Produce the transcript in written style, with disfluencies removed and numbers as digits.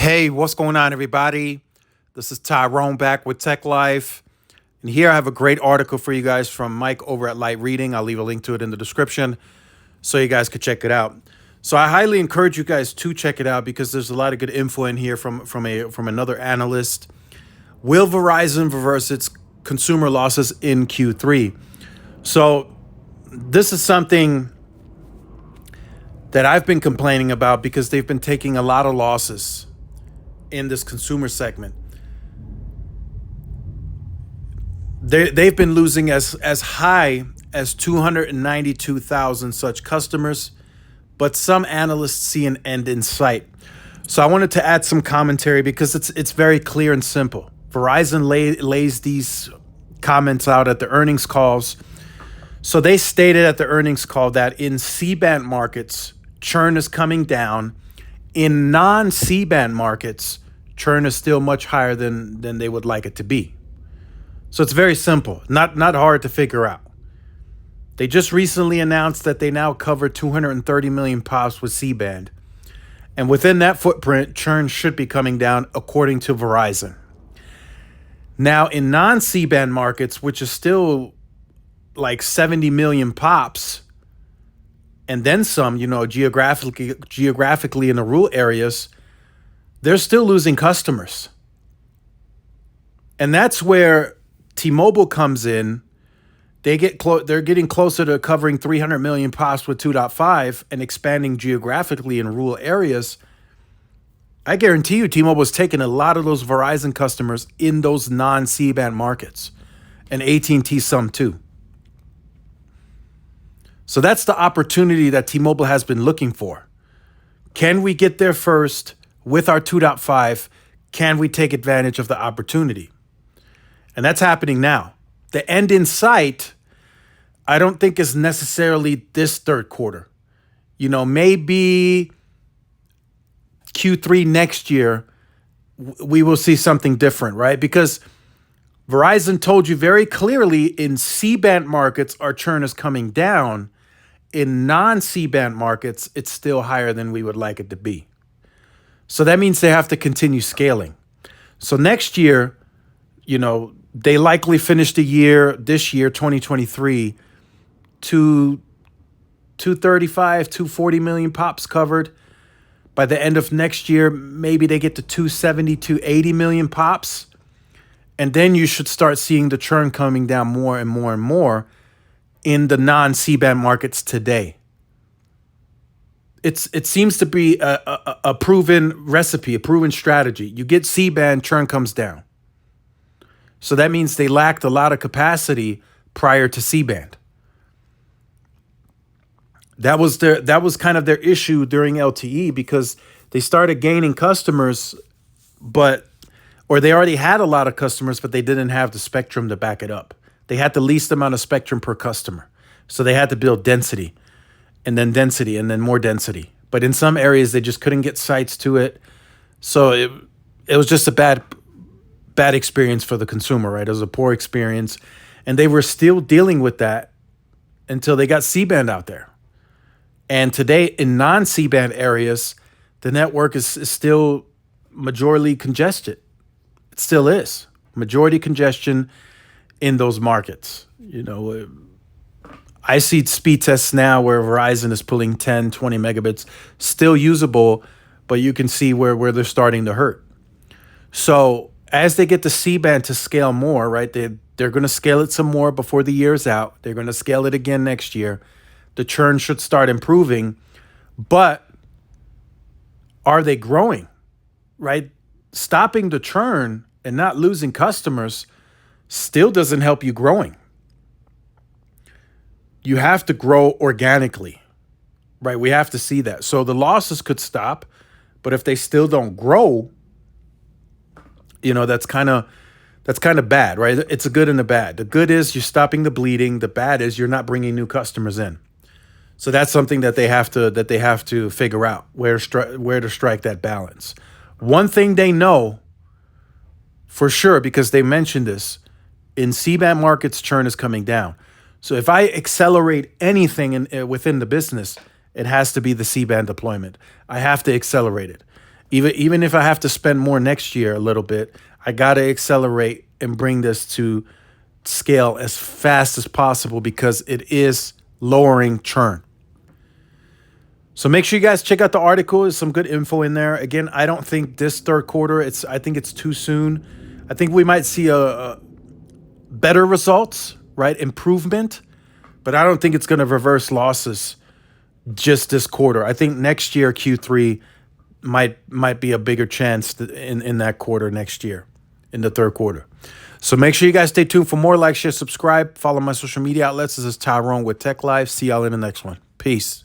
Hey, what's going on, everybody? This is Tyrone back with Tech Life. And here I have a great article for you guys from Mike over at Light Reading. I'll leave a link to it in the description so you guys could check it out. So I highly encourage you guys to check it out because there's a lot of good info in here from another analyst. Will Verizon reverse its consumer losses in Q3? So this is something that I've been complaining about because they've been taking a lot of losses in this consumer segment. They've been losing as high as 292,000 such customers, but some analysts see an end in sight. So I wanted to add some commentary because it's very clear and simple. Verizon lays these comments out at the earnings calls. So they stated at the earnings call that in C-band markets, churn is coming down. In non-C-band markets, churn is still much higher than they would like it to be. So it's very simple, not hard to figure out. They just recently announced that they now cover 230 million pops with C-band. And within that footprint, churn should be coming down according to Verizon. Now, in non-C-band markets, which is still like 70 million pops, and then some, geographically in the rural areas, they're still losing customers. And that's where T-Mobile comes in. They're getting closer to covering 300 million pops with 2.5 and expanding geographically in rural areas. I guarantee you T-Mobile is taking a lot of those Verizon customers in those non-C-band markets, and AT&T some too. So that's the opportunity that T-Mobile has been looking for. Can we get there first with our 2.5? Can we take advantage of the opportunity? And that's happening now. The end in sight, I don't think is necessarily this third quarter. Maybe Q3 next year, we will see something different, right? Because Verizon told you very clearly in C-band markets, our churn is coming down. In non-C-band markets, it's still higher than we would like it to be. So that means they have to continue scaling. So next year, they likely finish this year, 2023, to 235, 240 million pops covered. By the end of next year, maybe they get to 270, 280 million pops. And then you should start seeing the churn coming down more and more and more in the non-C-band markets today. It seems to be a proven recipe, a proven strategy. You get C-band, churn comes down. So that means they lacked a lot of capacity prior to C-band. That was kind of their issue during LTE because they started gaining customers, or they already had a lot of customers, but they didn't have the spectrum to back it up. They had the least amount of spectrum per customer. So they had to build density, and then more density. But in some areas, they just couldn't get sites to it. So it was just a bad experience for the consumer, right? It was a poor experience. And they were still dealing with that until they got C-band out there. And today, in non-C-band areas, the network is still majorly congested. It still is. Majority congestion in those markets. I see speed tests now where Verizon is pulling 10, 20 megabits, still usable, but you can see where they're starting to hurt. So as they get the C-band to scale more, right, they're going to scale it some more before the year's out. They're going to scale it again next year. The churn should start improving, but are they growing, right? Stopping the churn and not losing customers still doesn't help you growing. You have to grow organically, right? We have to see that. So the losses could stop, but if they still don't grow, that's kind of bad, right? It's a good and a bad. The good is you're stopping the bleeding. The bad is you're not bringing new customers in. So that's something that they have to figure out where to strike that balance. One thing they know for sure, because they mentioned this, in C-band markets, churn is coming down. So if I accelerate anything within the business, it has to be the C-band deployment. I have to accelerate it. Even if I have to spend more next year a little bit, I got to accelerate and bring this to scale as fast as possible because it is lowering churn. So make sure you guys check out the article. There's some good info in there. Again, I don't think this third quarter, I think it's too soon. I think we might see a better results, right? Improvement, but I don't think it's going to reverse losses just this quarter. I think next year, Q3 might be a bigger chance in that quarter next year, in the third quarter. So make sure you guys stay tuned for more. Like, share, subscribe, follow my social media outlets. This is Tyrone with Tech Live. See y'all in the next one. Peace.